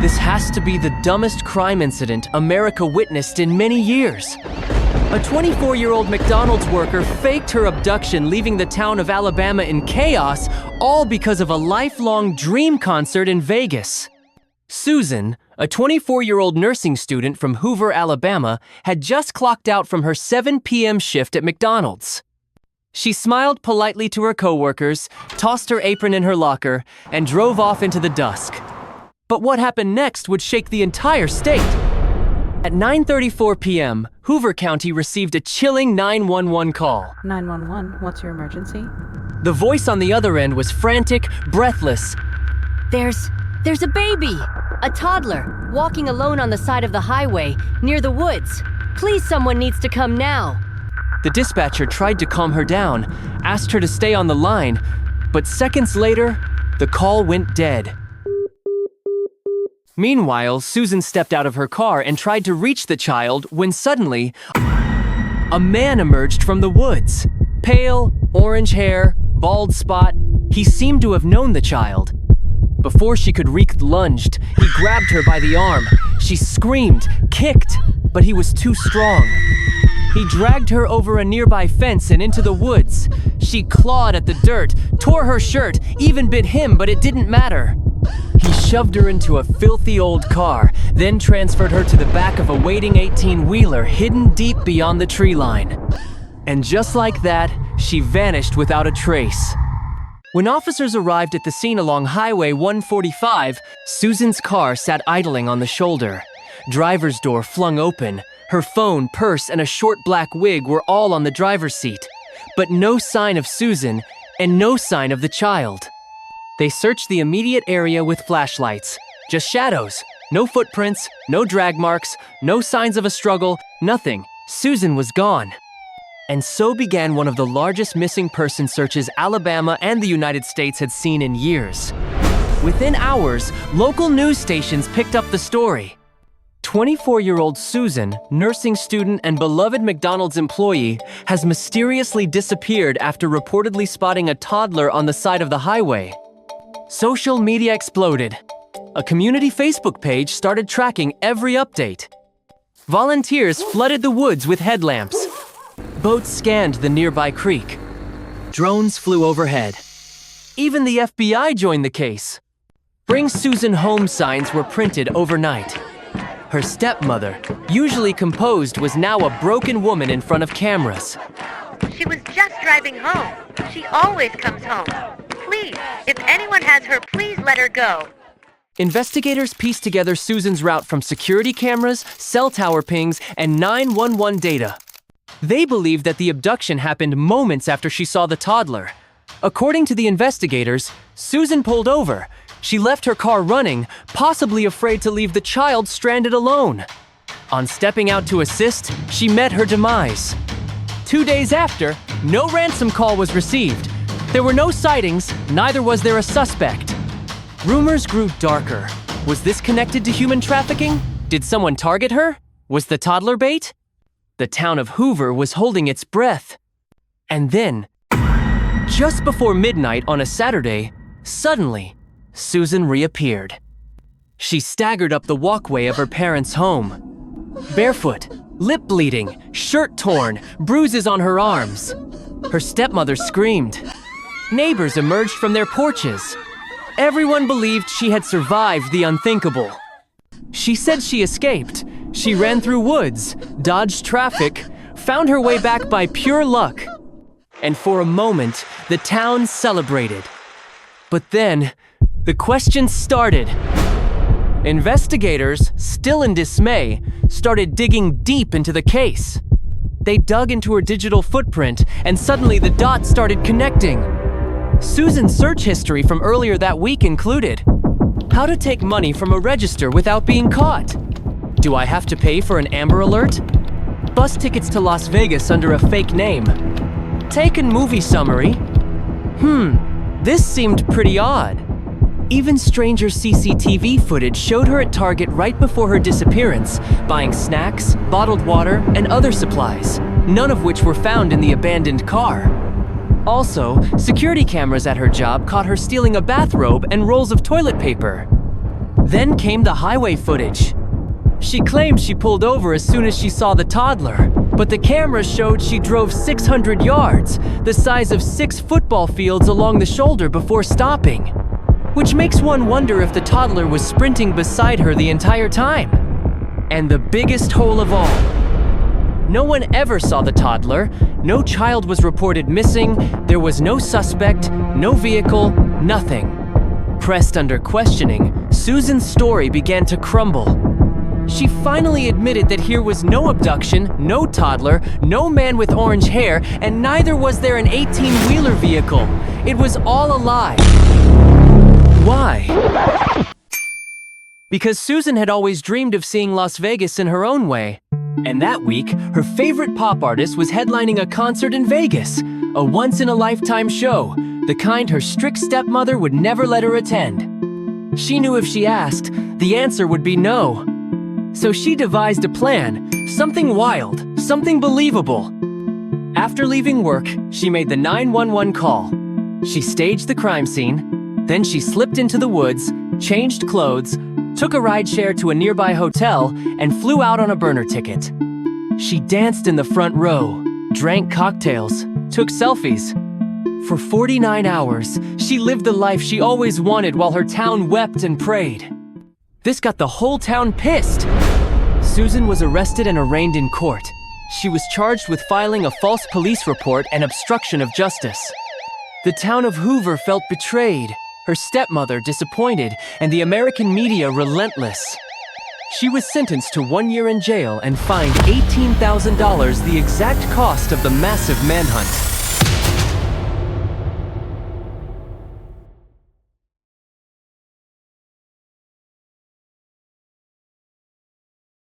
This has to be the dumbest crime incident America witnessed in many years. A 24-year-old McDonald's worker faked her abduction, leaving the town of Alabama in chaos, all because of a lifelong dream concert in Vegas. Susan, a 24-year-old nursing student from Hoover, Alabama, had just clocked out from her 7 p.m. shift at McDonald's. She smiled politely to her coworkers, tossed her apron in her locker, and drove off into the dusk. But what happened next would shake the entire state. At 9:34 p.m., Hoover County received a chilling 911 call. 911, what's your emergency? The voice on the other end was frantic, breathless. There's a baby, a toddler, walking alone on the side of the highway, near the woods. Please, someone needs to come now. The dispatcher tried to calm her down, asked her to stay on the line, but seconds later, the call went dead. Meanwhile, Susan stepped out of her car and tried to reach the child when suddenly, a man emerged from the woods. Pale, orange hair, bald spot, he seemed to have known the child. Before she could lunged, he grabbed her by the arm. She screamed, kicked, but he was too strong. He dragged her over a nearby fence and into the woods. She clawed at the dirt, tore her shirt, even bit him, but it didn't matter. He shoved her into a filthy old car, then transferred her to the back of a waiting 18-wheeler hidden deep beyond the tree line. And just like that, she vanished without a trace. When officers arrived at the scene along Highway 145, Susan's car sat idling on the shoulder. Driver's door flung open. Her phone, purse, and a short black wig were all on the driver's seat. But no sign of Susan, and no sign of the child. They searched the immediate area with flashlights. Just shadows. No footprints, no drag marks, no signs of a struggle, nothing. Susan was gone. And so began one of the largest missing person searches Alabama and the United States had seen in years. Within hours, local news stations picked up the story. 24-year-old Susan, nursing student and beloved McDonald's employee, has mysteriously disappeared after reportedly spotting a toddler on the side of the highway. Social media exploded. A community Facebook page started tracking every update. Volunteers flooded the woods with headlamps. Boats scanned the nearby creek. Drones flew overhead. Even the FBI joined the case. Bring Susan home signs were printed overnight. Her stepmother, usually composed, was now a broken woman in front of cameras. She was just driving home. She always comes home. Please, if anyone has her, please let her go. Investigators pieced together Susan's route from security cameras, cell tower pings, and 911 data. They believed that the abduction happened moments after she saw the toddler. According to the investigators, Susan pulled over. She left her car running, possibly afraid to leave the child stranded alone. On stepping out to assist, she met her demise. 2 days after, no ransom call was received. There were no sightings, neither was there a suspect. Rumors grew darker. Was this connected to human trafficking? Did someone target her? Was the toddler bait? The town of Hoover was holding its breath. And then, just before midnight on a Saturday, suddenly, Susan reappeared. She staggered up the walkway of her parents' home. Barefoot, lip bleeding, shirt torn, bruises on her arms. Her stepmother screamed. Neighbors emerged from their porches. Everyone believed she had survived the unthinkable. She said she escaped. She ran through woods, dodged traffic, found her way back by pure luck. And for a moment, the town celebrated. But then, the questions started. Investigators, still in dismay, started digging deep into the case. They dug into her digital footprint, and suddenly the dots started connecting. Susan's search history from earlier that week included: how to take money from a register without being caught. Do I have to pay for an Amber Alert? Bus tickets to Las Vegas under a fake name. Taken movie summary. This seemed pretty odd. Even stranger CCTV footage showed her at Target right before her disappearance, buying snacks, bottled water, and other supplies, none of which were found in the abandoned car. Also, security cameras at her job caught her stealing a bathrobe and rolls of toilet paper. Then came the highway footage. She claimed she pulled over as soon as she saw the toddler, but the camera showed she drove 600 yards, the size of 6 football fields along the shoulder before stopping. Which makes one wonder if the toddler was sprinting beside her the entire time. And the biggest hole of all. No one ever saw the toddler, no child was reported missing, there was no suspect, no vehicle, nothing. Pressed under questioning, Susan's story began to crumble. She finally admitted that here was no abduction, no toddler, no man with orange hair, and neither was there an 18-wheeler vehicle. It was all a lie. Why? Because Susan had always dreamed of seeing Las Vegas in her own way. And that week, her favorite pop artist was headlining a concert in Vegas, a once-in-a-lifetime show, the kind her strict stepmother would never let her attend. She knew if she asked, the answer would be no. So she devised a plan, something wild, something believable. After leaving work, she made the 911 call. She staged the crime scene, then she slipped into the woods, changed clothes, took a rideshare to a nearby hotel, and flew out on a burner ticket. She danced in the front row, drank cocktails, took selfies. For 49 hours, she lived the life she always wanted while her town wept and prayed. This got the whole town pissed. Susan was arrested and arraigned in court. She was charged with filing a false police report and obstruction of justice. The town of Hoover felt betrayed, her stepmother disappointed, and the American media relentless. She was sentenced to 1 year in jail and fined $18,000, the exact cost of the massive manhunt.